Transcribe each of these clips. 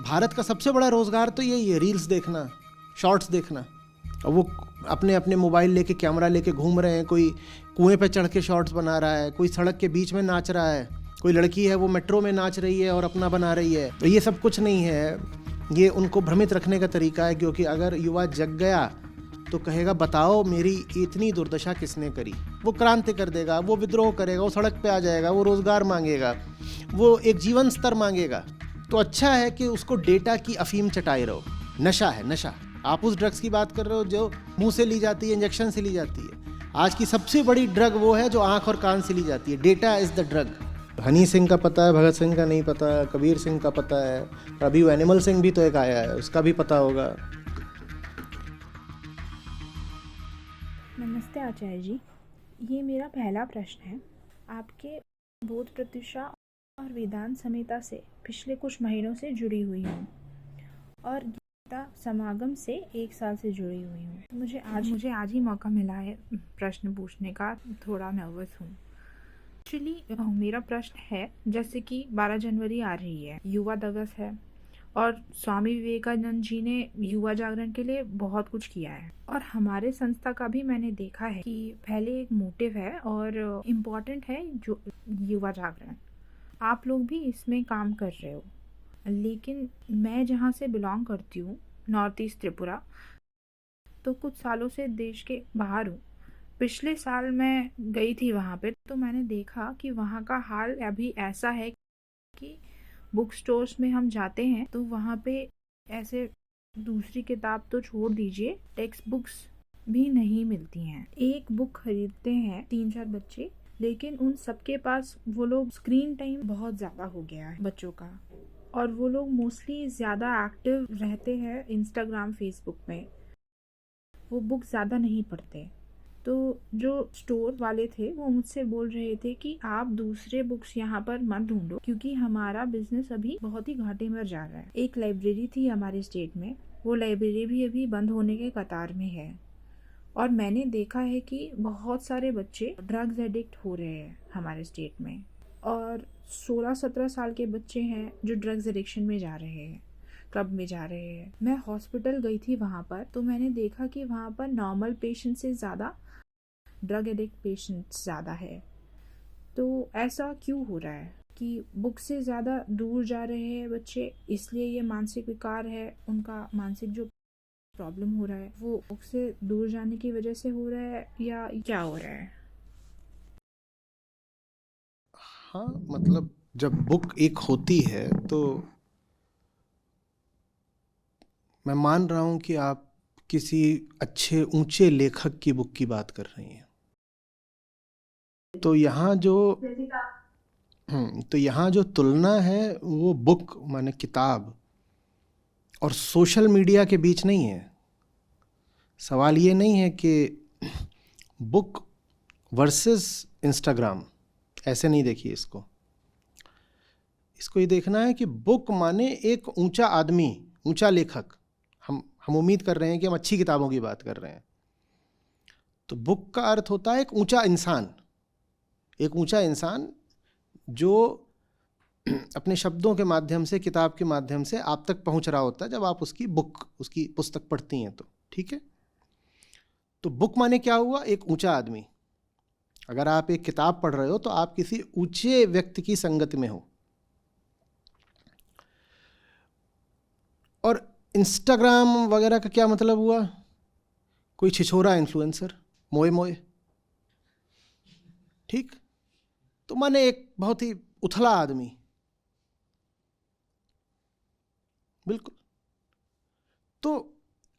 भारत का सबसे बड़ा रोज़गार तो यही है, रील्स देखना, शॉर्ट्स देखना। और वो अपने अपने मोबाइल लेके, कैमरा लेके घूम रहे हैं। कोई कुएं पे चढ़ के शॉर्ट्स बना रहा है, कोई सड़क के बीच में नाच रहा है, कोई लड़की है वो मेट्रो में नाच रही है और अपना बना रही है। तो ये सब कुछ नहीं है, ये उनको भ्रमित रखने का तरीका है। क्योंकि अगर युवा जग गया तो कहेगा बताओ मेरी इतनी दुर्दशा किसने करी। वो क्रांति कर देगा, वो विद्रोह करेगा, वो सड़क पे आ जाएगा, वो रोज़गार मांगेगा, वो एक जीवन स्तर मांगेगा। तो अच्छा है कि उसको डेटा की अफीम चटाए रहो। नशा है, नशा। आप उस ड्रग्स की बात कर रहे हो जो मुंह से ली जाती है, इंजेक्शन से ली जाती है। आज की सबसे बड़ी ड्रग वो है जो आंख और कान से ली जाती है। Data is the drug. Honey Singh का पता है, भगत सिंह का नहीं पता, कबीर सिंह का पता है, अभी वो एनिमल सिंह भी तो एक आया है, उसका भी पता होगा। नमस्ते आचार्य जी, ये मेरा पहला प्रश्न है। आपके बोध प्रत्युषा और वेदांत संहिता से पिछले कुछ महीनों से जुड़ी हुई हूँ और गीता समागम से 1 साल से जुड़ी हुई हूँ। मुझे आज ही मौका मिला है प्रश्न पूछने का। थोड़ा नर्वस हूँ। एक्चुअली मेरा प्रश्न है, जैसे कि 12 जनवरी आ रही है, युवा दिवस है और स्वामी विवेकानंद जी ने युवा जागरण के लिए बहुत कुछ किया है। और हमारे संस्था का भी मैंने देखा है कि पहले एक मोटिव है और इम्पोर्टेंट है जो युवा जागरण। आप लोग भी इसमें काम कर रहे हो। लेकिन मैं जहाँ से बिलोंग करती हूँ, नॉर्थ ईस्ट त्रिपुरा, तो कुछ सालों से देश के बाहर हूँ। पिछले साल मैं गई थी वहाँ पे, तो मैंने देखा कि वहाँ का हाल अभी ऐसा है कि बुक स्टोर्स में हम जाते हैं तो वहाँ पे ऐसे दूसरी किताब तो छोड़ दीजिए, टेक्स्ट बुक्स भी नहीं मिलती हैं। एक बुक खरीदते हैं 3-4 बच्चे, लेकिन उन सबके पास वो लोग स्क्रीन टाइम बहुत ज़्यादा हो गया है बच्चों का, और वो लोग मोस्टली ज़्यादा एक्टिव रहते हैं इंस्टाग्राम, फेसबुक में। वो बुक ज़्यादा नहीं पढ़ते। तो जो स्टोर वाले थे वो मुझसे बोल रहे थे कि आप दूसरे बुक्स यहाँ पर मत ढूंढो, क्योंकि हमारा बिजनेस अभी बहुत ही घाटे में जा रहा है। एक लाइब्रेरी थी हमारे स्टेट में, वो लाइब्रेरी भी अभी बंद होने के कतार में है। और मैंने देखा है कि बहुत सारे बच्चे ड्रग्स एडिक्ट हो रहे हैं हमारे स्टेट में, और 16-17 साल के बच्चे हैं जो ड्रग्स एडिक्शन में जा रहे हैं, क्लब में जा रहे हैं। मैं हॉस्पिटल गई थी वहाँ पर, तो मैंने देखा कि वहाँ पर नॉर्मल पेशेंट से ज़्यादा ड्रग एडिक्ट पेशेंट्स ज़्यादा है। तो ऐसा क्यों हो रहा है कि बुक से ज़्यादा दूर जा रहे हैं बच्चे? इसलिए ये मानसिक विकार है, उनका मानसिक जो प्रॉब्लम हो रहा है वो बुक से दूर जाने की वजह से हो रहा है, या क्या हो रहा है? हाँ, मतलब जब बुक एक होती है तो मैं मान रहा हूँ कि आप किसी अच्छे ऊंचे लेखक की बुक की बात कर रही हैं। तो यहाँ जो तुलना है वो बुक माने किताब और सोशल मीडिया के बीच नहीं है। सवाल ये नहीं है कि बुक वर्सेस इंस्टाग्राम, ऐसे नहीं देखिए इसको। इसको ये देखना है कि बुक माने एक ऊंचा आदमी, ऊंचा लेखक। हम उम्मीद कर रहे हैं कि हम अच्छी किताबों की बात कर रहे हैं। तो बुक का अर्थ होता है एक ऊंचा इंसान, एक ऊंचा इंसान जो अपने शब्दों के माध्यम से, किताब के माध्यम से आप तक पहुंच रहा होता है जब आप उसकी पुस्तक पढ़ती हैं तो। ठीक है, तो बुक माने क्या हुआ? एक ऊंचा आदमी। अगर आप एक किताब पढ़ रहे हो तो आप किसी ऊंचे व्यक्ति की संगत में हो। और इंस्टाग्राम वगैरह का क्या मतलब हुआ? कोई छिछोरा इन्फ्लुएंसर, मोए मोए। ठीक, तो माने एक बहुत ही उथला आदमी। बिल्कुल। तो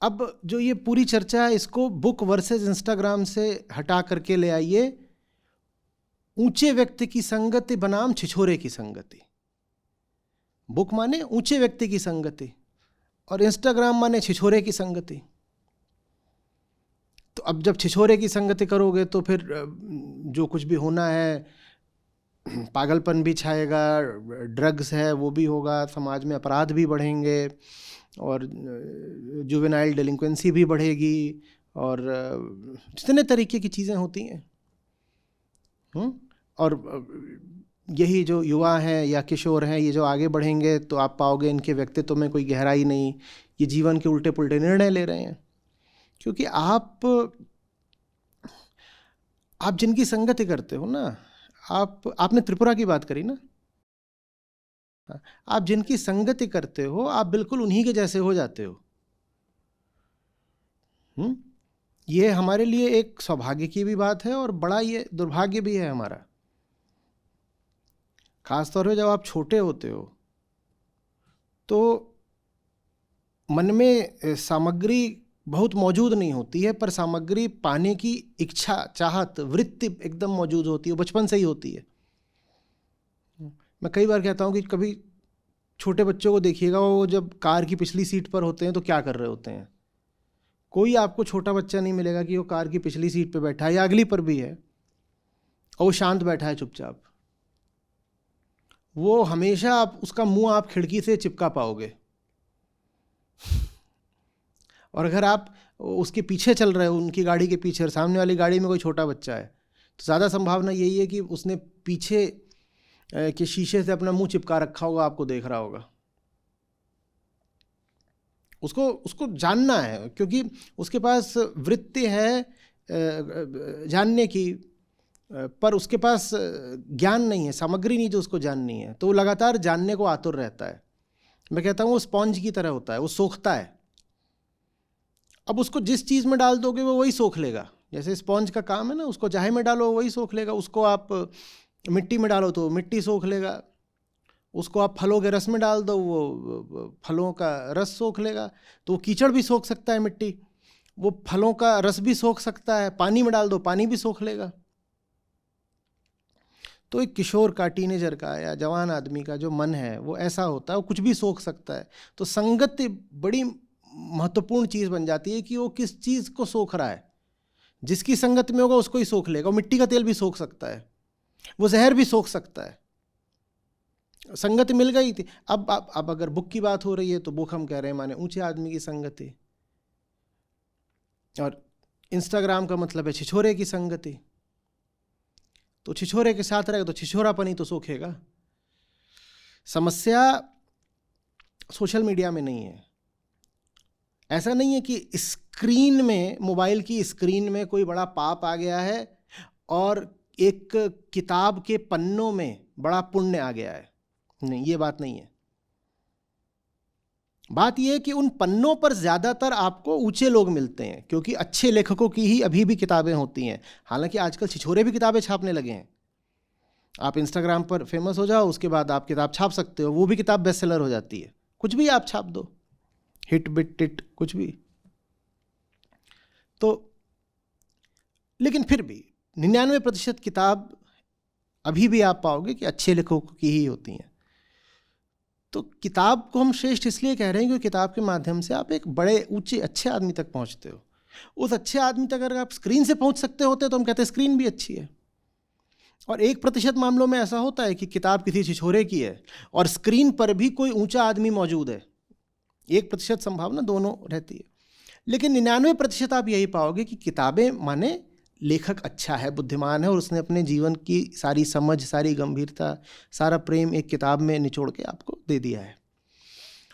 अब जो ये पूरी चर्चा है, इसको बुक वर्सेस इंस्टाग्राम से हटा करके ले आइए ऊंचे व्यक्ति की संगति बनाम छिछोरे की संगति। बुक माने ऊंचे व्यक्ति की संगति और इंस्टाग्राम माने छिछोरे की संगति। तो अब जब छिछोरे की संगति करोगे तो फिर जो कुछ भी होना है, पागलपन भी छाएगा, ड्रग्स है वो भी होगा, समाज में अपराध भी बढ़ेंगे और जुवेनाइल डेलिंक्वेंसी भी बढ़ेगी और जितने तरीके की चीज़ें होती हैं। और यही जो युवा हैं या किशोर हैं, ये जो आगे बढ़ेंगे तो आप पाओगे इनके व्यक्तित्व में कोई गहराई नहीं, ये जीवन के उल्टे पुल्टे निर्णय ले रहे हैं। क्योंकि आप जिनकी संगति करते हो ना, आपने त्रिपुरा की बात करी ना, आप जिनकी संगति करते हो आप बिल्कुल उन्हीं के जैसे हो जाते हो। ये हमारे लिए एक सौभाग्य की भी बात है और बड़ा ये दुर्भाग्य भी है हमारा। खासतौर पे जब आप छोटे होते हो तो मन में सामग्री बहुत मौजूद नहीं होती है, पर सामग्री पाने की इच्छा, चाहत, वृत्ति एकदम मौजूद होती है, बचपन से ही होती है। मैं कई बार कहता हूँ कि कभी छोटे बच्चों को देखिएगा, वो जब कार की पिछली सीट पर होते हैं तो क्या कर रहे होते हैं। कोई आपको छोटा बच्चा नहीं मिलेगा कि वो कार की पिछली सीट पर बैठा है या अगली पर भी है और वो शांत बैठा है चुपचाप। वो हमेशा उसका मुंह आप खिड़की से चिपका पाओगे। और अगर आप उसके पीछे चल रहे हो, उनकी गाड़ी के पीछे, और सामने वाली गाड़ी में कोई छोटा बच्चा है, तो ज़्यादा संभावना यही है कि उसने पीछे के शीशे से अपना मुंह चिपका रखा होगा, आपको देख रहा होगा। उसको जानना है, क्योंकि उसके पास वृत्ति है जानने की, पर उसके पास ज्ञान नहीं है, सामग्री नहीं जो उसको जाननी है, तो वो लगातार जानने को आतुर रहता है। मैं कहता हूँ वो स्पॉन्ज की तरह होता है, वो सोखता है। अब उसको जिस चीज़ में डाल दोगे वो वही सोख लेगा। जैसे स्पॉन्ज का काम है ना, उसको चाहे में डालो वही सोख लेगा। उसको आप मिट्टी में डालो तो मिट्टी सोख लेगा, उसको आप फलों के रस में डाल दो वो फलों का रस सोख लेगा। तो वो कीचड़ भी सोख सकता है, मिट्टी, वो फलों का रस भी सोख सकता है, पानी में डाल दो पानी भी सोख लेगा। तो एक किशोर का, टीनेजर का या जवान आदमी का जो मन है वो ऐसा होता है, वो कुछ भी सोख सकता है। तो संगति बड़ी महत्वपूर्ण चीज़ बन जाती है कि वो किस चीज़ को सोख रहा है। जिसकी संगत में होगा उसको ही सोख लेगा। वो मिट्टी का तेल भी सोख सकता है, वो जहर भी सोख सकता है। संगति मिल गई थी। अब अगर बुक की बात हो रही है तो बुक हम कह रहे हैं माने ऊंचे आदमी की संगति, और इंस्टाग्राम का मतलब है छिछोरे की संगति। तो छिछोरे के साथ रहेगा तो छिछोरापन ही तो सोखेगा। समस्या सोशल मीडिया में नहीं है। ऐसा नहीं है कि स्क्रीन में, मोबाइल की स्क्रीन में कोई बड़ा पाप आ गया है और एक किताब के पन्नों में बड़ा पुण्य आ गया है। नहीं, ये बात नहीं है। बात यह है कि उन पन्नों पर ज़्यादातर आपको ऊंचे लोग मिलते हैं, क्योंकि अच्छे लेखकों की ही अभी भी किताबें होती हैं। हालांकि आजकल छिछोरे भी किताबें छापने लगे हैं। आप इंस्टाग्राम पर फेमस हो जाओ, उसके बाद आप किताब छाप सकते हो, वो भी किताब बेस्ट सेलर हो जाती है। कुछ भी आप छाप दो, हिट बिट टिट कुछ भी। तो लेकिन फिर भी 99% किताब अभी भी आप पाओगे कि अच्छे लेखकों की ही होती हैं। तो किताब को हम श्रेष्ठ इसलिए कह रहे हैं क्योंकि किताब के माध्यम से आप एक बड़े ऊंचे अच्छे आदमी तक पहुंचते हो। उस अच्छे आदमी तक अगर आप स्क्रीन से पहुंच सकते होते तो हम कहते हैं स्क्रीन भी अच्छी है। और 1% मामलों में ऐसा होता है कि किताब किसी छिछोरे की है और स्क्रीन पर भी कोई ऊंचा आदमी मौजूद है। 1% संभावना दोनों रहती है। लेकिन 99% आप यही पाओगे कि किताबें माने लेखक अच्छा है, बुद्धिमान है, और उसने अपने जीवन की सारी समझ, सारी गंभीरता, सारा प्रेम एक किताब में निचोड़ के आपको दे दिया है।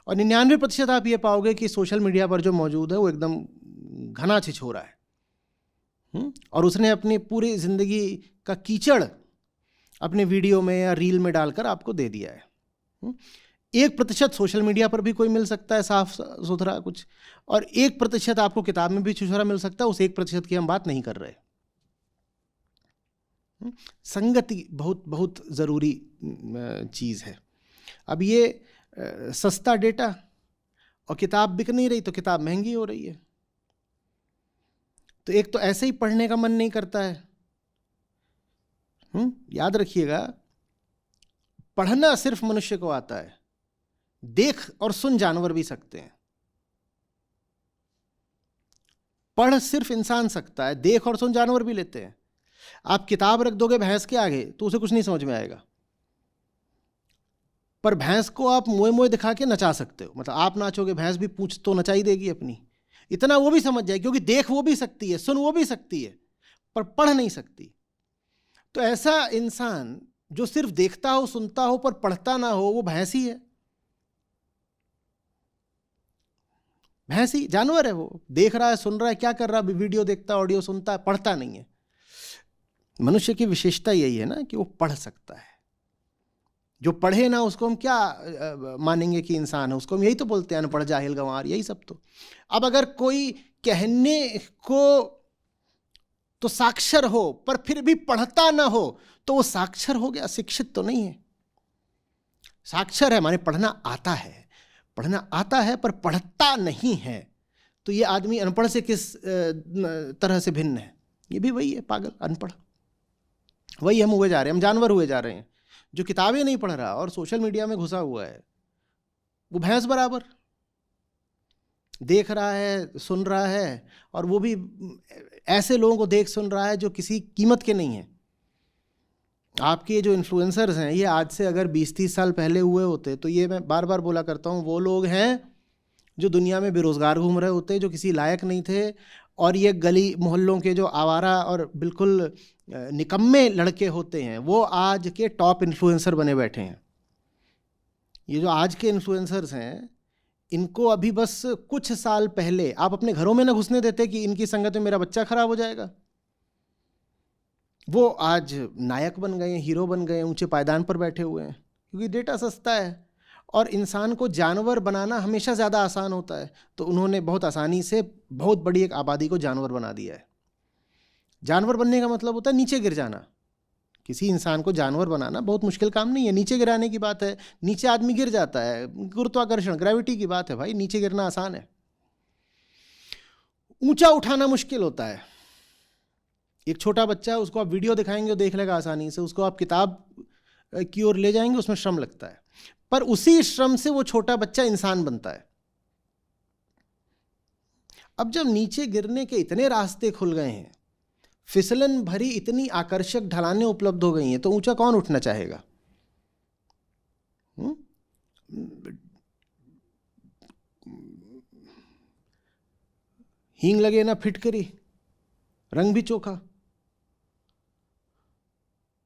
और 99% आप ये पाओगे कि सोशल मीडिया पर जो मौजूद है वो एकदम घना छिछोरा है, और उसने अपनी पूरी ज़िंदगी का कीचड़ अपने वीडियो में या रील में डालकर आपको दे दिया है। 1% सोशल मीडिया पर भी कोई मिल सकता है साफ सुथरा कुछ, और 1% आपको किताब में भी छिछोरा मिल सकता है। उस 1% की हम बात नहीं कर रहे। संगति बहुत बहुत ज़रूरी चीज़ है। अब ये सस्ता डेटा और किताब बिक नहीं रही तो किताब महंगी हो रही है। तो एक तो ऐसे ही पढ़ने का मन नहीं करता है। याद रखिएगा, पढ़ना सिर्फ मनुष्य को आता है, देख और सुन जानवर भी सकते हैं। पढ़ सिर्फ इंसान सकता है, देख और सुन जानवर भी लेते हैं। आप किताब रख दोगे भैंस के आगे तो उसे कुछ नहीं समझ में आएगा, पर भैंस को आप मोए मोए दिखा के नचा सकते हो। मतलब आप नाचोगे, भैंस भी पूंछ तो नचाई देगी अपनी, इतना वो भी समझ जाएगी, क्योंकि देख वो भी सकती है, सुन वो भी सकती है, पर पढ़ नहीं सकती। तो ऐसा इंसान जो सिर्फ देखता हो सुनता हो पर पढ़ता ना हो वो भैंस ही है। भैंस ही जानवर है, वो देख रहा है सुन रहा है, क्या कर रहा है, वीडियो देखता है ऑडियो सुनता है, पढ़ता नहीं है। मनुष्य की विशेषता यही है ना कि वो पढ़ सकता है। जो पढ़े ना उसको हम क्या मानेंगे कि इंसान है, उसको हम यही तो बोलते हैं अनपढ़ जाहिल गंवार, यही सब तो। अब अगर कोई कहने को तो साक्षर हो पर फिर भी पढ़ता ना हो तो वो साक्षर हो गया, शिक्षित तो नहीं है। साक्षर है माने पढ़ना आता है, पढ़ना आता है पर पढ़ता नहीं है, तो ये आदमी अनपढ़ से किस तरह से भिन्न है? ये भी वही है, पागल अनपढ़। वही हम हुए जा रहे हैं, हम जानवर हुए जा रहे हैं। जो किताबें नहीं पढ़ रहा और सोशल मीडिया में घुसा हुआ है वो भैंस बराबर देख रहा है सुन रहा है, और वो भी ऐसे लोगों को देख सुन रहा है जो किसी कीमत के नहीं हैं। आपके जो इन्फ्लुएंसर्स हैं ये आज से अगर 20-30 साल पहले हुए होते तो ये मैं बार बार बोला करता हूँ, वो लोग हैं जो दुनिया में बेरोज़गार घूम रहे होते, जो किसी लायक नहीं थे, और ये गली मोहल्लों के जो आवारा और बिल्कुल निकम्मे लड़के होते हैं वो आज के टॉप इन्फ्लुएंसर बने बैठे हैं। ये जो आज के इन्फ्लुएंसर्स हैं इनको अभी बस कुछ साल पहले आप अपने घरों में ना घुसने देते कि इनकी संगत में मेरा बच्चा खराब हो जाएगा। वो आज नायक बन गए, हीरो बन गए, ऊंचे पायदान पर बैठे हुए हैं, क्योंकि डेटा सस्ता है और इंसान को जानवर बनाना हमेशा ज़्यादा आसान होता है, तो उन्होंने बहुत आसानी से बहुत बड़ी एक आबादी को जानवर बना दिया है। जानवर बनने का मतलब होता है नीचे गिर जाना। किसी इंसान को जानवर बनाना बहुत मुश्किल काम नहीं है, नीचे गिराने की बात है। नीचे आदमी गिर जाता है, गुरुत्वाकर्षण ग्रेविटी की बात है भाई, नीचे गिरना आसान है, ऊंचा उठाना मुश्किल होता है। एक छोटा बच्चा है उसको आप वीडियो दिखाएंगे वो देख लेगा आसानी से, उसको आप किताब की ओर ले जाएंगे उसमें श्रम लगता है, पर उसी श्रम से वो छोटा बच्चा इंसान बनता है। अब जब नीचे गिरने के इतने रास्ते खुल गए हैं, फिसलन भरी इतनी आकर्षक ढलानें उपलब्ध हो गई हैं, तो ऊंचा कौन उठना चाहेगा? हींग लगे ना फिटकरी, रंग भी चोखा।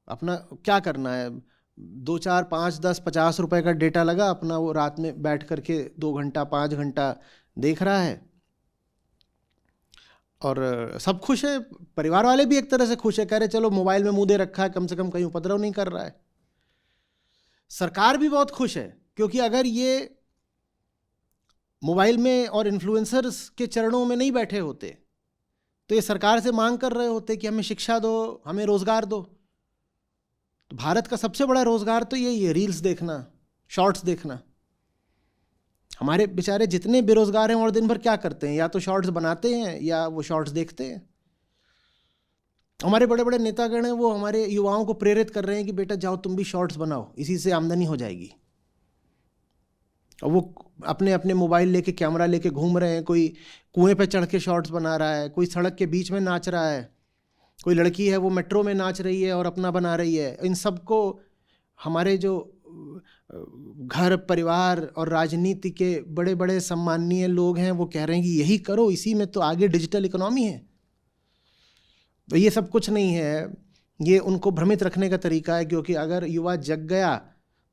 अपना क्या करना है, 2, 4, 5, 10, 50 रुपए का डेटा लगा, अपना वो रात में बैठ करके 2 घंटा 5 घंटा देख रहा है और सब खुश है। परिवार वाले भी एक तरह से खुश है, कह रहे चलो मोबाइल में मुंह दे रखा है, कम से कम कहीं उपद्रव नहीं कर रहा है। सरकार भी बहुत खुश है, क्योंकि अगर ये मोबाइल में और इन्फ्लुएंसर्स के चरणों में नहीं बैठे होते तो ये सरकार से मांग कर रहे होते कि हमें शिक्षा दो, हमें रोजगार दो। तो भारत का सबसे बड़ा रोजगार तो यही है, रील्स देखना, शॉर्ट्स देखना। हमारे बेचारे जितने बेरोजगार हैं और दिन भर क्या करते हैं, या तो शॉर्ट्स बनाते हैं या वो शॉर्ट्स देखते हैं। हमारे बड़े बड़े नेतागण हैं, वो हमारे युवाओं को प्रेरित कर रहे हैं कि बेटा जाओ तुम भी शॉर्ट्स बनाओ, इसी से आमदनी हो जाएगी। और वो अपने अपने मोबाइल लेके कैमरा लेके घूम रहे हैं, कोई कुएं पे चढ़ के शॉर्ट्स बना रहा है, कोई सड़क के बीच में नाच रहा है, कोई लड़की है वो मेट्रो में नाच रही है और अपना बना रही है। इन सबको हमारे जो घर परिवार और राजनीति के बड़े बड़े सम्माननीय लोग हैं वो कह रहे हैं कि यही करो, इसी में तो आगे डिजिटल इकोनॉमी है। तो ये सब कुछ नहीं है, ये उनको भ्रमित रखने का तरीका है, क्योंकि अगर युवा जग गया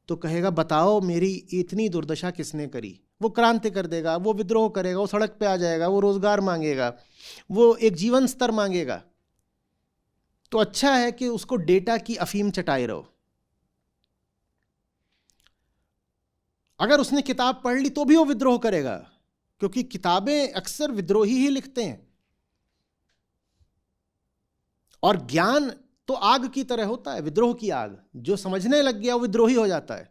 तो कहेगा बताओ मेरी इतनी दुर्दशा किसने करी। वो क्रांति कर देगा, वो विद्रोह करेगा, वो सड़क पे आ जाएगा, वो रोजगार मांगेगा, वो एक जीवन स्तर मांगेगा। तो अच्छा है कि उसको डेटा की अफीम चटाए रहो। अगर उसने किताब पढ़ ली तो भी वो विद्रोह करेगा, क्योंकि किताबें अक्सर विद्रोही ही लिखते हैं। और ज्ञान तो आग की तरह होता है, विद्रोह की आग। जो समझने लग गया वो विद्रोही हो जाता है।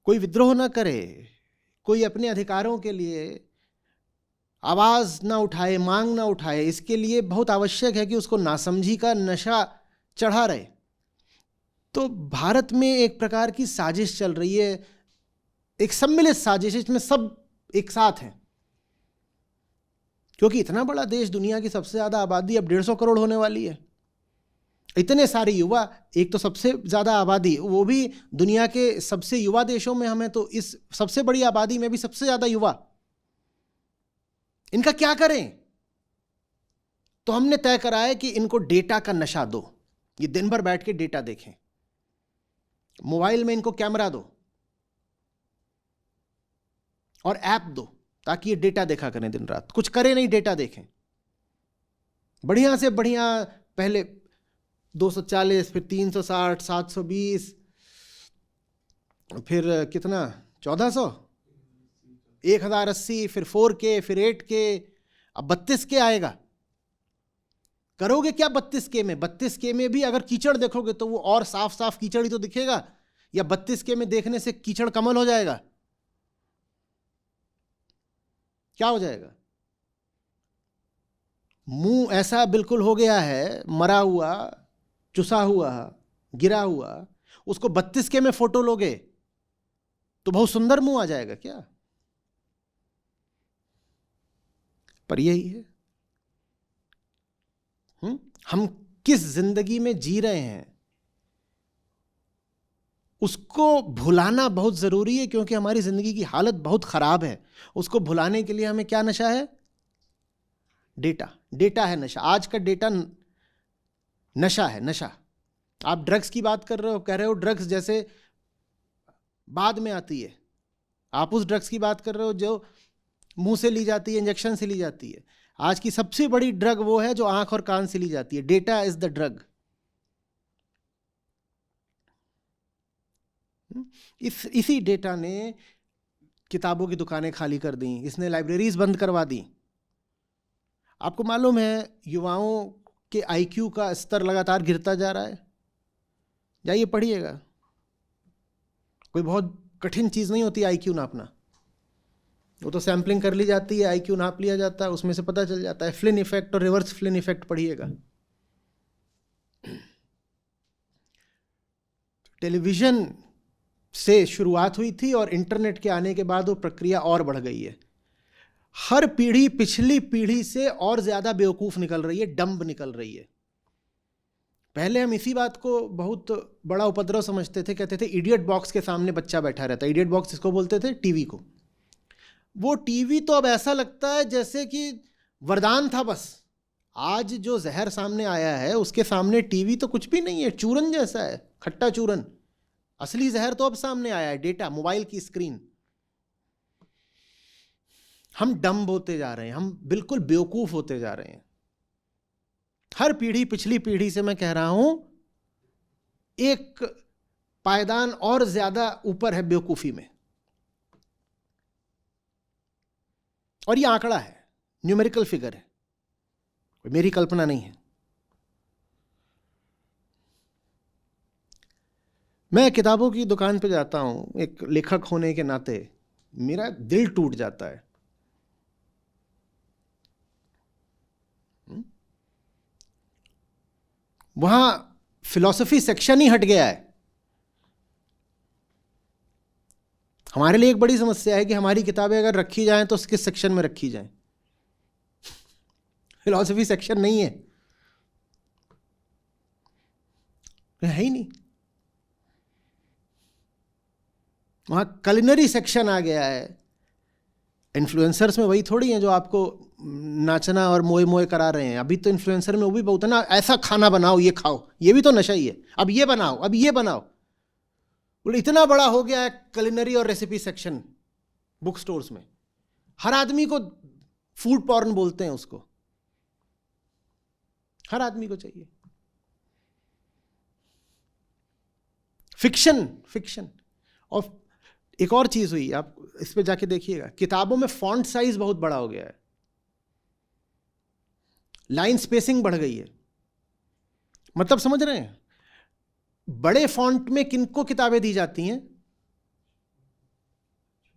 कोई विद्रोह ना करे, कोई अपने अधिकारों के लिए आवाज ना उठाए, मांग ना उठाए, इसके लिए बहुत आवश्यक है कि उसको नासमझी का नशा चढ़ा रहे। तो भारत में एक प्रकार की साजिश चल रही है, एक सम्मिलित साजिश, इसमें सब एक साथ हैं। क्योंकि इतना बड़ा देश, दुनिया की सबसे ज्यादा आबादी अब 150 करोड़ होने वाली है। इतने सारे युवा, एक तो सबसे ज्यादा आबादी, वो भी दुनिया के सबसे युवा देशों में हमें, तो इस सबसे बड़ी आबादी में भी सबसे ज्यादा युवा। इनका क्या करें? तो हमने तय करा है कि इनको डेटा का नशा दो, ये दिन भर बैठ के डेटा देखें। मोबाइल में इनको कैमरा दो और ऐप दो ताकि ये डेटा देखा करें दिन रात, कुछ करें नहीं, डेटा देखें बढ़िया से बढ़िया। पहले 240, फिर 360, 720, फिर कितना 1400, 1080, फिर 4K, फिर 8K, अब 32K आएगा। करोगे क्या 32K में? 32K में भी अगर कीचड़ देखोगे तो वो और साफ साफ कीचड़ ही तो दिखेगा, या 32K में देखने से कीचड़ कमल हो जाएगा? क्या हो जाएगा? मुंह ऐसा बिल्कुल हो गया है, मरा हुआ, चुसा हुआ, गिरा हुआ, उसको 32K में फोटो लोगे तो बहुत सुंदर मुंह आ जाएगा क्या? पर यही है, हम किस जिंदगी में जी रहे हैं उसको भुलाना बहुत जरूरी है, क्योंकि हमारी जिंदगी की हालत बहुत खराब है। उसको भुलाने के लिए हमें क्या नशा है? डेटा। डेटा है नशा। आज का डेटा नशा है, नशा। आप ड्रग्स की बात कर रहे हो, कह रहे हो ड्रग्स जैसे बाद में आती है। आप उस ड्रग्स की बात कर रहे हो जो मुंह से ली जाती है, इंजेक्शन से ली जाती है। आज की सबसे बड़ी ड्रग वो है जो आंख और कान से ली जाती है। Data is the drug. इसी डेटा ने किताबों की दुकानें खाली कर दी, इसने लाइब्रेरीज बंद करवा दी। आपको मालूम है युवाओं के आईक्यू का स्तर लगातार गिरता जा रहा है। जाइए पढ़िएगा, कोई बहुत कठिन चीज नहीं होती आईक्यू नापना। वो तो सैम्पलिंग कर ली जाती है, आईक्यू नाप लिया जाता है, उसमें से पता चल जाता है। फ्लिन इफेक्ट और रिवर्स फ्लिन इफेक्ट पढ़िएगा। टेलीविजन से शुरुआत हुई थी और इंटरनेट के आने के बाद वो प्रक्रिया और बढ़ गई है। हर पीढ़ी पिछली पीढ़ी से और ज्यादा बेवकूफ निकल रही है, डम्ब निकल रही है। पहले हम इसी बात को बहुत बड़ा उपद्रव समझते थे, कहते थे इडियट बॉक्स के सामने बच्चा बैठा रहता है। इडियट बॉक्स इसको बोलते थे, टीवी को। वो टीवी तो अब ऐसा लगता है जैसे कि वरदान था बस। आज जो जहर सामने आया है उसके सामने टीवी तो कुछ भी नहीं है, चूरन जैसा है, खट्टा चूरन। असली जहर तो अब सामने आया है, डेटा, मोबाइल की स्क्रीन। हम डम्ब होते जा रहे हैं, हम बिल्कुल बेवकूफ होते जा रहे हैं। हर पीढ़ी पिछली पीढ़ी से, मैं कह रहा हूं, एक पायदान और ज्यादा ऊपर है बेवकूफी में। और ये आंकड़ा है, न्यूमेरिकल फिगर है, मेरी कल्पना नहीं है। मैं किताबों की दुकान पे जाता हूं, एक लेखक होने के नाते मेरा दिल टूट जाता है। वहां फिलॉसफी सेक्शन ही हट गया है। हमारे लिए एक बड़ी समस्या है कि हमारी किताबें अगर रखी जाएं तो किस सेक्शन में रखी जाएं। फिलॉसफी सेक्शन नहीं है, ही नहीं। वहां कलिनरी सेक्शन आ गया है। इन्फ्लुएंसर्स में वही थोड़ी हैं जो आपको नाचना और मोए मोए करा रहे हैं। अभी तो इन्फ्लुएंसर में वो भी बहुत है ना, ऐसा खाना बनाओ, ये खाओ, ये भी तो नशा ही है। अब ये बनाओ, अब ये बनाओ। बोले इतना बड़ा हो गया है कलिनरी और रेसिपी सेक्शन बुक स्टोर्स में। हर आदमी को फूड पॉर्न बोलते हैं उसको, हर आदमी को चाहिए फिक्शन। फिक्शन। और एक और चीज हुई, आप इस पे जाके देखिएगा, किताबों में फॉन्ट साइज बहुत बड़ा हो गया है, लाइन स्पेसिंग बढ़ गई है। मतलब समझ रहे हैं, बड़े फॉन्ट में किनको किताबें दी जाती हैं?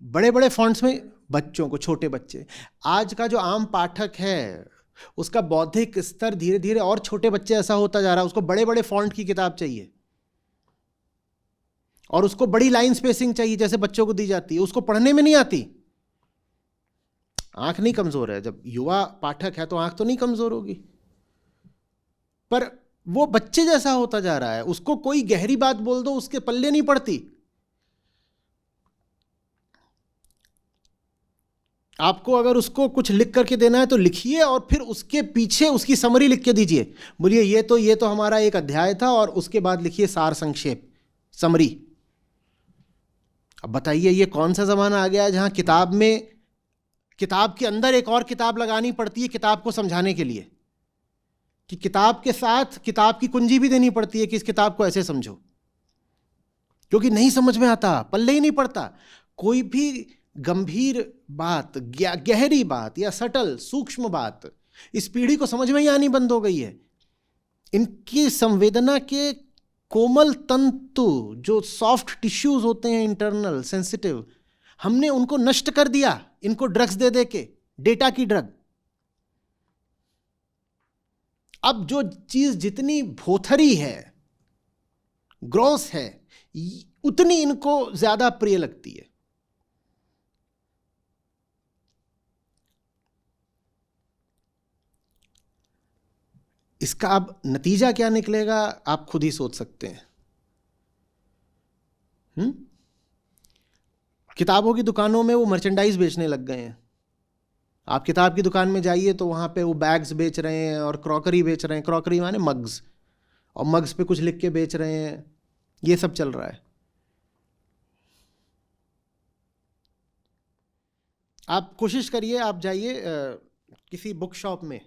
बड़े बड़े फॉन्ट्स में बच्चों को, छोटे बच्चे। आज का जो आम पाठक है उसका बौद्धिक स्तर धीरे धीरे, और छोटे बच्चे ऐसा होता जा रहा है, उसको बड़े बड़े फॉन्ट की किताब चाहिए और उसको बड़ी लाइन स्पेसिंग चाहिए जैसे बच्चों को दी जाती है। उसको पढ़ने में नहीं आती। आंख नहीं कमजोर है, जब युवा पाठक है तो आंख तो नहीं कमजोर होगी, पर वो बच्चे जैसा होता जा रहा है। उसको कोई गहरी बात बोल दो, उसके पल्ले नहीं पड़ती। आपको अगर उसको कुछ लिख करके देना है तो लिखिए और फिर उसके पीछे उसकी समरी लिख के दीजिए। बोलिए ये तो हमारा एक अध्याय था और उसके बाद लिखिए सार संक्षेप, समरी। अब बताइए ये कौन सा ज़माना आ गया है जहाँ किताब के अंदर एक और किताब लगानी पड़ती है किताब को समझाने के लिए, कि किताब के साथ किताब की कुंजी भी देनी पड़ती है कि इस किताब को ऐसे समझो, क्योंकि नहीं समझ में आता, पल्ले ही नहीं पड़ता। कोई भी गंभीर बात, गहरी बात या सटल सूक्ष्म बात इस पीढ़ी को समझ में ही आनी बंद हो गई है। इनकी संवेदना के कोमल तंतु, जो सॉफ्ट टिश्यूज होते हैं इंटरनल सेंसिटिव, हमने उनको नष्ट कर दिया इनको ड्रग्स दे दे के, डेटा की ड्रग। अब जो चीज जितनी भोथरी है, ग्रॉस है, उतनी इनको ज्यादा प्रिय लगती है। इसका अब नतीजा क्या निकलेगा आप खुद ही सोच सकते हैं। किताबों की दुकानों में वो मर्चेंडाइज बेचने लग गए हैं। आप किताब की दुकान में जाइए तो वहां पे वो बैग्स बेच रहे हैं और क्रॉकरी बेच रहे हैं। क्रॉकरी माने मग्स, और मग्स पे कुछ लिख के बेच रहे हैं। ये सब चल रहा है। आप कोशिश करिए, आप जाइए किसी बुक शॉप में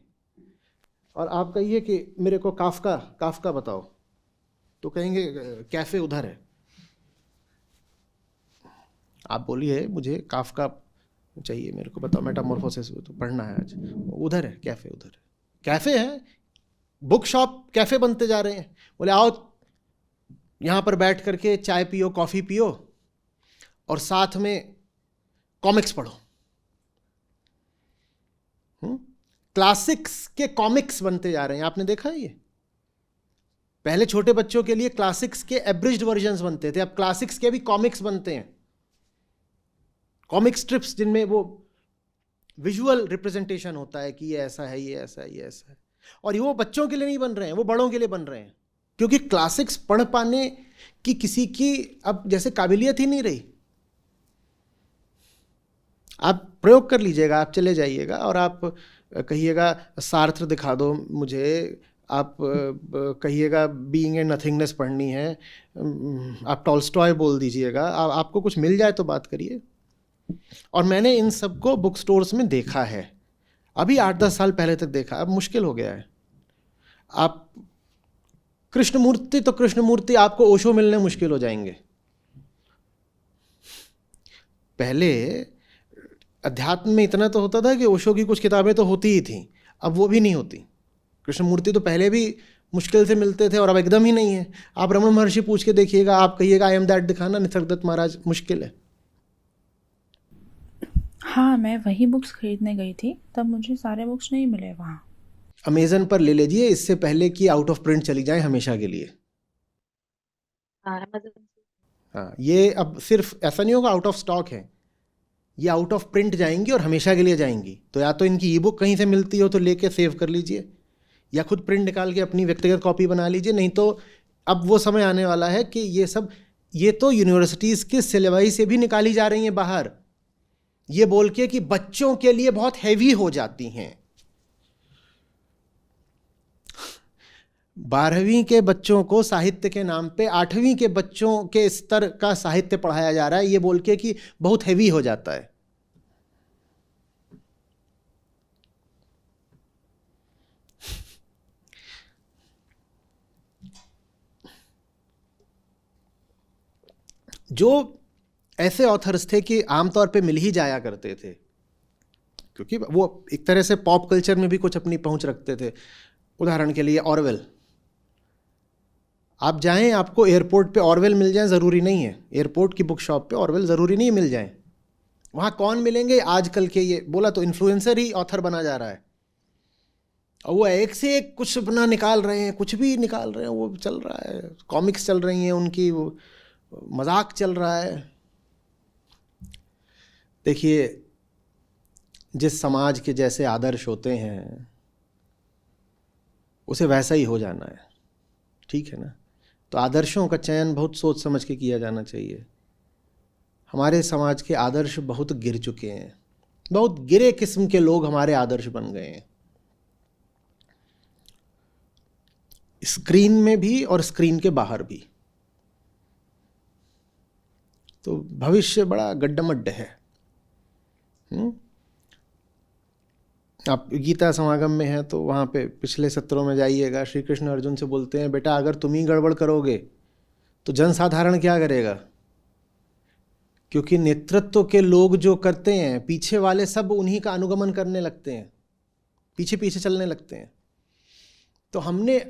और आप कहिए कि मेरे को काफका बताओ, तो कहेंगे कैफे उधर है। आप बोलिए मुझे काफका चाहिए, मेरे को बताओ, मेटामॉर्फोसिस तो पढ़ना है आज। उधर है कैफे, उधर है कैफे है। बुक शॉप कैफे बनते जा रहे हैं। बोले आओ यहाँ पर बैठ करके चाय पियो, कॉफ़ी पियो और साथ में कॉमिक्स पढ़ो। क्लासिक्स के कॉमिक्स बनते जा रहे हैं। आपने देखा है ये? पहले छोटे बच्चों के लिए क्लासिक्स के एब्रिज्ड वर्जन्स बनते थे, अब क्लासिक्स के भी कॉमिक्स बनते हैं। कॉमिक स्ट्रिप्स जिनमें वो विजुअल रिप्रेजेंटेशन होता है कि ये ऐसा है, ये ऐसा है, ये ऐसा है। और ये वो बच्चों के लिए नहीं बन रहे हैं, वो बड़ों के लिए बन रहे हैं, क्योंकि क्लासिक्स पढ़ पाने की किसी की अब जैसे काबिलियत ही नहीं रही। आप प्रयोग कर लीजिएगा, आप चले जाइएगा और आप कहिएगा सार्त्र दिखा दो मुझे, आप कहिएगा बीइंग एंड नथिंगनेस पढ़नी है, आप टॉल्स्टॉय बोल दीजिएगा, आपको कुछ मिल जाए तो बात करिए। और मैंने इन सबको बुक स्टोर्स में देखा है, अभी 8-10 साल पहले तक देखा, अब मुश्किल हो गया है। आप कृष्णमूर्ति आपको ओशो मिलने मुश्किल हो जाएंगे। पहले अध्यात्म में इतना तो होता था कि ओशो की कुछ किताबें तो होती ही थी, अब वो भी नहीं होती। कृष्णमूर्ति तो पहले भी मुश्किल से मिलते थे और अब एकदम ही नहीं है। आप रमन महर्षि पूछ के देखिएगा, आप कहिएगा आई एम दैट दिखाना, निसर्गदत्त महाराज मुश्किल है। हाँ, मैं वही बुक्स खरीदने गई थी, तब मुझे सारे बुक्स नहीं मिले वहाँ। अमेजन पर ले लीजिए, इससे पहले कि आउट ऑफ प्रिंट चली जाए हमेशा के लिए। हाँ, ये अब सिर्फ ऐसा नहीं होगा आउट ऑफ स्टॉक है, ये आउट ऑफ प्रिंट जाएंगी और हमेशा के लिए जाएंगी। तो या तो इनकी ई बुक कहीं से मिलती हो तो लेके सेव कर लीजिए, या खुद प्रिंट निकाल के अपनी व्यक्तिगत कॉपी बना लीजिए। नहीं तो अब वो समय आने वाला है कि ये तो यूनिवर्सिटीज़ के सिलेबस से भी निकाली जा रही हैं बाहर, ये बोल के कि बच्चों के लिए बहुत हैवी हो जाती हैं। 12वीं के बच्चों को साहित्य के नाम पे 8वीं के बच्चों के स्तर का साहित्य पढ़ाया जा रहा है, ये बोल के कि बहुत हैवी हो जाता है। जो ऐसे ऑथर्स थे कि आमतौर पे मिल ही जाया करते थे, क्योंकि वो एक तरह से पॉप कल्चर में भी कुछ अपनी पहुंच रखते थे। उदाहरण के लिए ऑरवेल, आप जाएं आपको एयरपोर्ट पे ऑरवेल मिल जाए ज़रूरी नहीं है, एयरपोर्ट की बुक शॉप पे ऑरवेल ज़रूरी नहीं मिल जाए। वहाँ कौन मिलेंगे आजकल के, ये बोला तो इन्फ्लुएंसर ही ऑथर बना जा रहा है, और वो एक से एक कुछ अपना निकाल रहे हैं, कुछ भी निकाल रहे हैं, वो चल रहा है, कॉमिक्स चल रही हैं उनकी, वो मजाक चल रहा है। देखिए, जिस समाज के जैसे आदर्श होते हैं उसे वैसा ही हो जाना है, ठीक है ना। तो आदर्शों का चयन बहुत सोच समझ के किया जाना चाहिए। हमारे समाज के आदर्श बहुत गिर चुके हैं, बहुत गिरे किस्म के लोग हमारे आदर्श बन गए हैं, स्क्रीन में भी और स्क्रीन के बाहर भी। तो भविष्य बड़ा गड्ढमड्ड है। आप गीता समागम में हैं तो वहाँ पे पिछले सत्रों में जाइएगा, श्री कृष्ण अर्जुन से बोलते हैं, बेटा अगर तुम ही गड़बड़ करोगे तो जनसाधारण क्या करेगा? क्योंकि नेतृत्व के लोग जो करते हैं, पीछे वाले सब उन्हीं का अनुगमन करने लगते हैं, पीछे पीछे चलने लगते हैं। तो हमने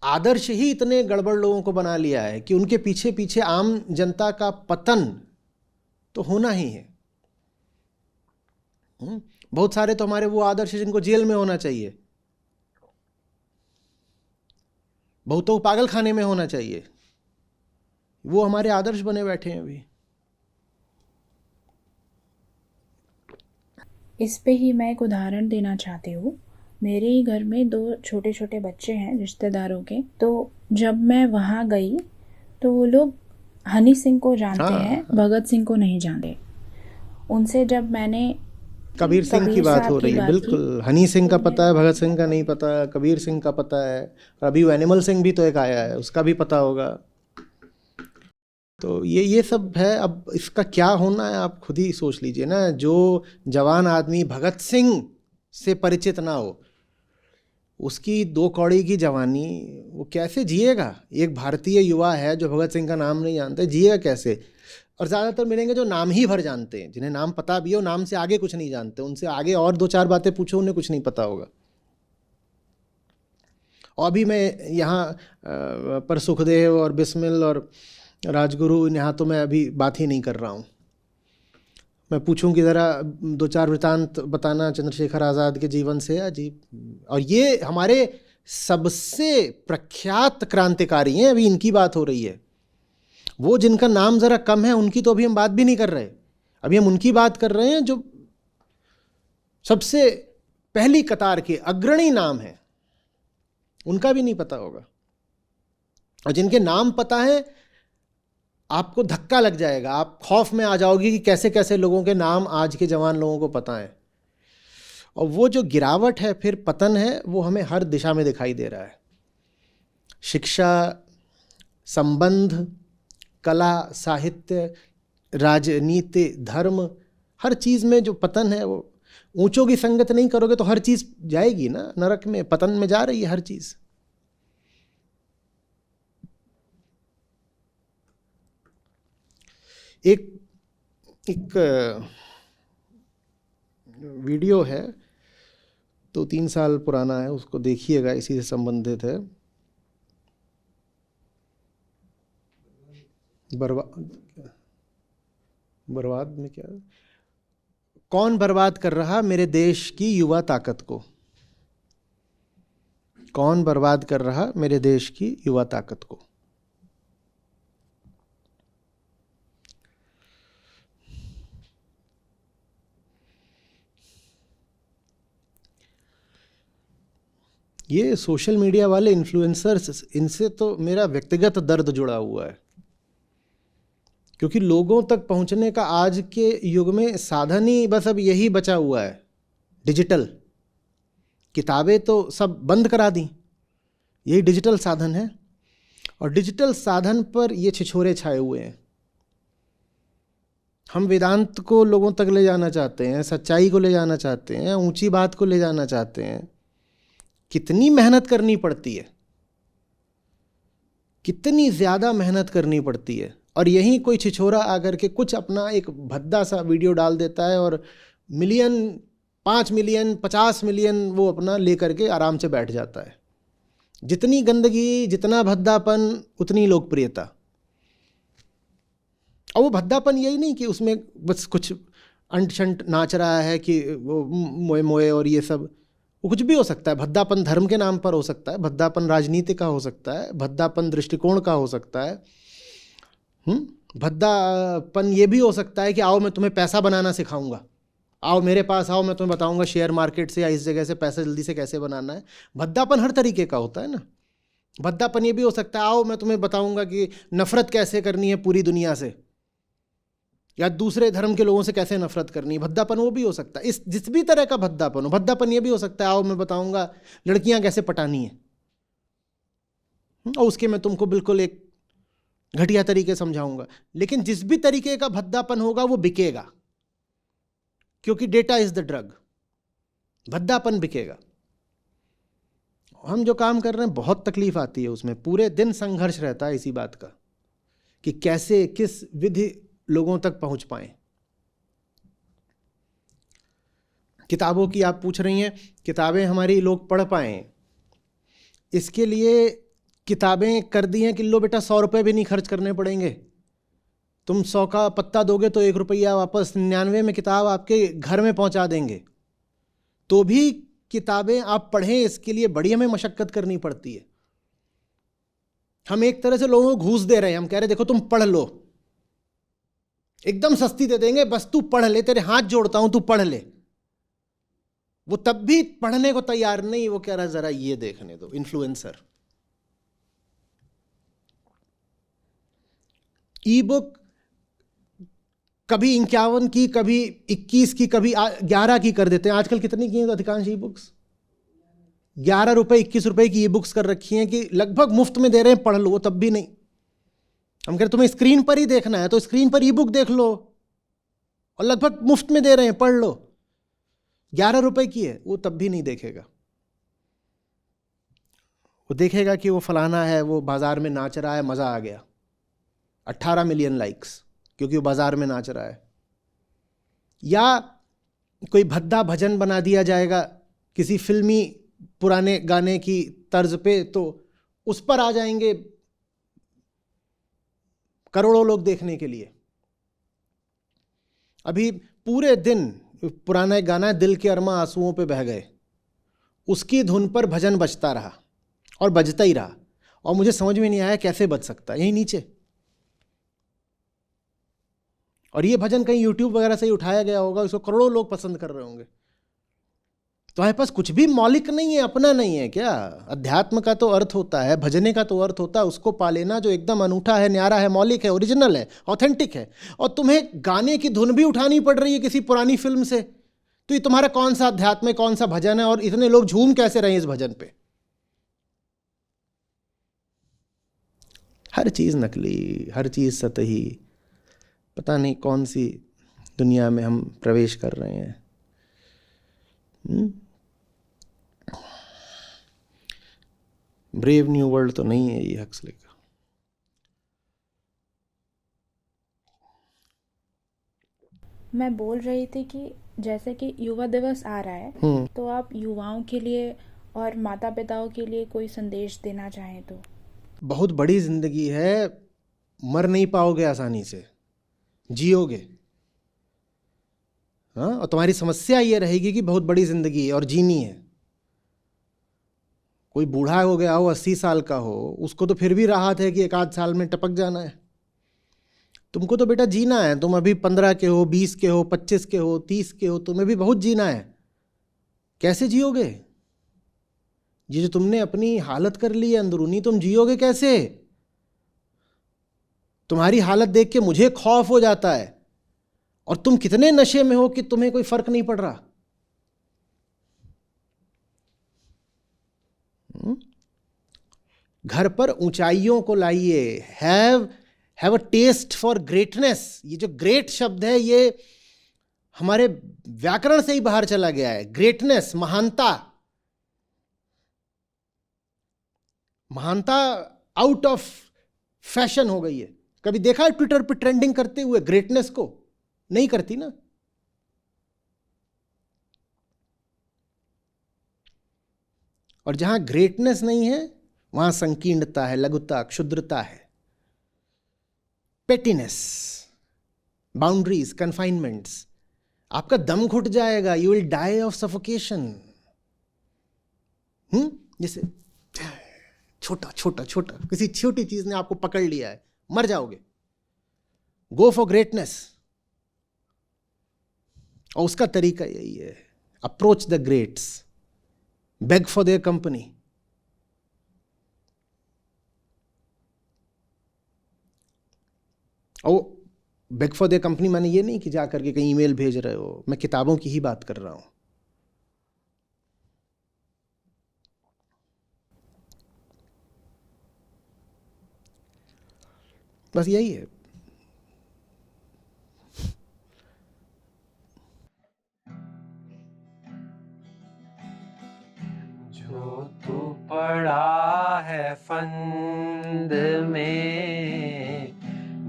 आदर्श ही इतने गड़बड़ लोगों को बना लिया है कि उनके पीछे पीछे आम जनता का पतन तो होना ही है। बहुत सारे तो हमारे वो आदर्श जिनको जेल में होना चाहिए, बहुतों को पागल खाने में होना चाहिए, वो हमारे आदर्श बने बैठे हैं अभी। इस पे ही मैं एक उदाहरण देना चाहती हूँ। मेरे ही घर में 2 छोटे छोटे बच्चे हैं रिश्तेदारों के। तो जब मैं वहाँ गई तो वो लोग हनी सिंह को जानते हैं, भगत सिंह को नहीं जानते। उनसे जब मैंने कबीर सिंह की बात हो रही है, बिल्कुल। हनी सिंह का पता है, भगत सिंह का नहीं पता, कबीर सिंह का पता है, और अभी वो एनिमल सिंह भी तो एक आया है, उसका भी पता होगा। तो ये सब है। अब इसका क्या होना है आप खुद ही सोच लीजिए ना। जो जवान आदमी भगत सिंह से परिचित ना हो, उसकी 2 कौड़ी की जवानी वो कैसे जिएगा? एक भारतीय युवा है जो भगत सिंह का नाम नहीं जानते, जिएगा कैसे? और ज़्यादातर मिलेंगे जो नाम ही भर जानते हैं, जिन्हें नाम पता भी हो, नाम से आगे कुछ नहीं जानते। उनसे आगे और 2-4 बातें पूछो, उन्हें कुछ नहीं पता होगा। और अभी मैं यहाँ पर सुखदेव और बिस्मिल और राजगुरु, यहाँ तो मैं अभी बात ही नहीं कर रहा हूँ। मैं पूछूं कि ज़रा 2-4 वृतांत बताना चंद्रशेखर आज़ाद के जीवन से अजीब। और ये हमारे सबसे प्रख्यात क्रांतिकारी हैं, अभी इनकी बात हो रही है। वो जिनका नाम ज़रा कम है उनकी तो अभी हम बात भी नहीं कर रहे। अभी हम उनकी बात कर रहे हैं जो सबसे पहली कतार के अग्रणी नाम है, उनका भी नहीं पता होगा। और जिनके नाम पता है आपको धक्का लग जाएगा, आप खौफ में आ जाओगे कि कैसे कैसे लोगों के नाम आज के जवान लोगों को पता है। और वो जो गिरावट है, फिर पतन है, वो हमें हर दिशा में दिखाई दे रहा है। शिक्षा, संबंध, कला, साहित्य, राजनीति, धर्म, हर चीज़ में जो पतन है, वो ऊंचों की संगत नहीं करोगे तो हर चीज़ जाएगी ना नरक में, पतन में जा रही है हर चीज़। एक वीडियो है, 2-3 साल पुराना है, उसको देखिएगा, इसी से संबंधित है। बर्बाद में क्या, कौन बर्बाद कर रहा मेरे देश की युवा ताकत को? कौन बर्बाद कर रहा मेरे देश की युवा ताकत को? ये सोशल मीडिया वाले इन्फ्लुएंसर्स, इनसे तो मेरा व्यक्तिगत दर्द जुड़ा हुआ है। क्योंकि लोगों तक पहुंचने का आज के युग में साधन ही बस अब यही बचा हुआ है, डिजिटल। किताबें तो सब बंद करा दी, यही डिजिटल साधन है। और डिजिटल साधन पर ये छिछोरे छाए हुए हैं। हम वेदांत को लोगों तक ले जाना चाहते हैं, सच्चाई को ले जाना चाहते हैं, ऊंची बात को ले जाना चाहते हैं। कितनी मेहनत करनी पड़ती है, कितनी ज़्यादा मेहनत करनी पड़ती है। और यहीं कोई छिछोरा आकर के कुछ अपना एक भद्दा सा वीडियो डाल देता है और मिलियन, 5 मिलियन, 50 मिलियन वो अपना लेकर के आराम से बैठ जाता है। जितनी गंदगी, जितना भद्दापन, उतनी लोकप्रियता। और वो भद्दापन यही नहीं कि उसमें बस कुछ अंट शंट नाच रहा है कि वो मोए मोए और ये सब, वो कुछ भी हो सकता है। भद्दापन धर्म के नाम पर हो सकता है, भद्दापन राजनीति का हो सकता है, भद्दापन दृष्टिकोण का हो सकता है। भद्दापन ये भी हो सकता है कि आओ मैं तुम्हें पैसा बनाना सिखाऊंगा, आओ मेरे पास आओ, मैं तुम्हें बताऊंगा शेयर मार्केट से या इस जगह से पैसा जल्दी से कैसे बनाना है। भद्दापन हर तरीके का होता है ना। भद्दापन ये भी हो सकता है, आओ मैं तुम्हें बताऊंगा कि नफरत कैसे करनी है पूरी दुनिया से, या दूसरे धर्म के लोगों से कैसे नफरत करनी है। भद्दापन वो भी हो सकता है। इस जिस भी तरह का भद्दापन हो, भद्दापन ये भी हो सकता है, आओ मैं बताऊंगा लड़कियां कैसे पटानी है, और उसके मैं तुमको बिल्कुल एक घटिया तरीके समझाऊंगा, लेकिन जिस भी तरीके का भद्दापन होगा वो बिकेगा, क्योंकि डेटा इज द ड्रग। भद्दापन बिकेगा। हम जो काम कर रहे हैं बहुत तकलीफ आती है उसमें, पूरे दिन संघर्ष रहता है इसी बात का कि कैसे किस विधि लोगों तक पहुंच पाए। किताबों की आप पूछ रही हैं, किताबें हमारी लोग पढ़ पाएं, इसके लिए किताबें कर दी हैं कि लो बेटा 100 रुपये भी नहीं खर्च करने पड़ेंगे, तुम 100 का पत्ता दोगे तो 1 रुपया वापस, 99 में किताब आपके घर में पहुंचा देंगे। तो भी किताबें आप पढ़ें, इसके लिए बड़ी हमें मशक्कत करनी पड़ती है। हम एक तरह से लोगों को घूस दे रहे हैं, हम कह रहे हैं देखो तुम पढ़ लो, एकदम सस्ती दे देंगे, बस तू पढ़ ले, तेरे हाथ जोड़ता हूं तू पढ़ ले। वो तब भी पढ़ने को तैयार नहीं, वो कह रहा है जरा ये देखने दो, इन्फ्लुएंसर। ई बुक कभी 51 की, कभी 21 की, कभी 11 की कर देते हैं। आजकल कितनी की हैं अधिकांश ई बुक्स? 11 रुपए 21 रुपए की ई बुक्स कर रखी हैं कि लगभग मुफ्त में दे रहे हैं, पढ़ लो। वो तब भी नहीं, हम कह रहे तुम्हें स्क्रीन पर ही देखना है तो स्क्रीन पर ई बुक देख लो, और लगभग मुफ्त में दे रहे हैं, पढ़ लो। 11 रुपए की है, वो तब भी नहीं देखेगा। वो देखेगा कि वो फलाना है, वो बाजार में नाच रहा है, मजा आ गया, 18 मिलियन लाइक्स, क्योंकि वो बाजार में नाच रहा है। या कोई भद्दा भजन बना दिया जाएगा किसी फिल्मी पुराने गाने की तर्ज पे, तो उस पर आ जाएंगे करोड़ों लोग देखने के लिए। अभी पूरे दिन पुराना एक गाना है, दिल के अरमा आंसुओं पे बह गए, उसकी धुन पर भजन बजता रहा और बजता ही रहा, और मुझे समझ में नहीं आया कैसे बज सकता है यहीं नीचे। और ये भजन कहीं यूट्यूब वगैरह से ही उठाया गया होगा, इसको करोड़ों लोग पसंद कर रहे होंगे। तुम्हारे पास कुछ भी मौलिक नहीं है, अपना नहीं है क्या? अध्यात्म का तो अर्थ होता है, भजने का तो अर्थ होता है उसको पा लेना जो एकदम अनूठा है, न्यारा है, मौलिक है, ओरिजिनल है, ऑथेंटिक है। और तुम्हें गाने की धुन भी उठानी पड़ रही है किसी पुरानी फिल्म से, तो ये तुम्हारा कौन सा अध्यात्म है, कौन सा भजन है? और इतने लोग झूम कैसे रहे इस भजन पे? हर चीज नकली, हर चीज सतही, पता नहीं कौन सी दुनिया में हम प्रवेश कर रहे हैं। ब्रेव न्यू वर्ल्ड तो नहीं है ये हक्सले का। मैं बोल रही थी कि जैसे कि युवा दिवस आ रहा है, तो आप युवाओं के लिए और माता पिताओं के लिए कोई संदेश देना चाहें तो? बहुत बड़ी जिंदगी है, मर नहीं पाओगे आसानी से, जियोगे। हाँ, और तुम्हारी समस्या ये रहेगी कि बहुत बड़ी जिंदगी है और जीनी है। कोई बूढ़ा हो गया हो, 80 साल का हो, उसको तो फिर भी राहत है कि एक आध साल में टपक जाना है। तुमको तो बेटा जीना है, तुम अभी 15 के हो, 20 के हो, 25 के हो, 30 के हो, तुम्हें भी बहुत जीना है। कैसे जियोगे? ये जो तुमने अपनी हालत कर ली है अंदरूनी, तुम जियोगे कैसे? तुम्हारी हालत देख के मुझे खौफ हो जाता है, और तुम कितने नशे में हो कि तुम्हें कोई फर्क नहीं पड़ रहा। घर पर ऊंचाइयों को लाइए। Have a taste for greatness. ये जो ग्रेट शब्द है, ये हमारे व्याकरण से ही बाहर चला गया है। ग्रेटनेस, महानता, महानता आउट ऑफ फैशन हो गई है। कभी देखा है ट्विटर पे ट्रेंडिंग करते हुए ग्रेटनेस को? नहीं करती ना। और जहां ग्रेटनेस नहीं है वहां संकीर्णता है, लघुता, क्षुद्रता है, पेटिनेस, बाउंड्रीज, कन्फाइनमेंट्स। आपका दम घुट जाएगा, you will die of suffocation. जैसे छोटा छोटा छोटा किसी छोटी चीज ने आपको पकड़ लिया है, मर जाओगे। Go for greatness. और उसका तरीका यही है, approach the greats, bag for their company. और बेग फॉर देयर कंपनी माने ये नहीं कि जा करके कहीं ईमेल भेज रहे हो, मैं किताबों की ही बात कर रहा हूं। बस यही है। जो तू पड़ा है फंद में,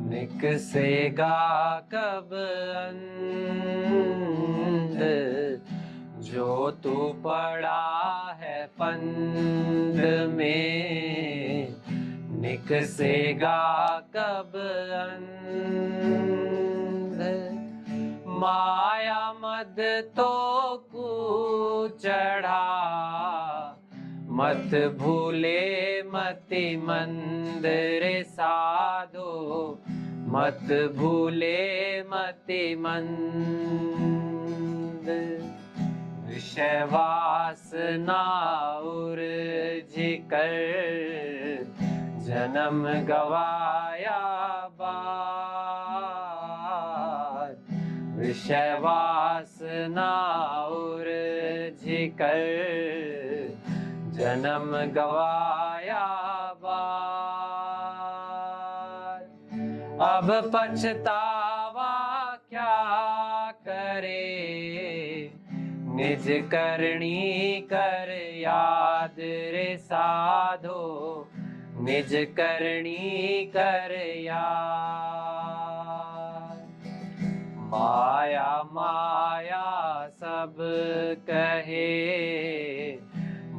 निकसेगा कब अंद। जो तू पड़ा है फंद में, निकसेगा कब अंद। माया मद तो चढ़ा, मत भूले मति मंद रे साधो, मत भूले मति मंद। विषय वासना उर्झि कर, जन्म गवाया बार। विषय वासना उर्झि कर, जन्म गवाया बार। अब पछतावा क्या करे, निज करनी कर याद रे साधो, निज करनी कर याद। माया माया सब कहे,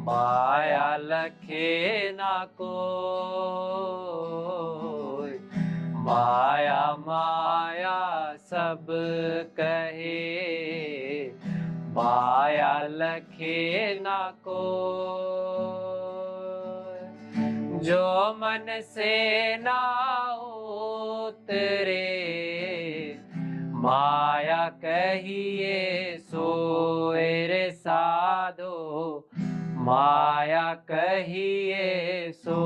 माया लखे ना कोई। माया माया सब कहे, माया लखे ना कोई। जो मन से ना उतरे, माया कहिए सोए रे साधो, माया कहिए सो।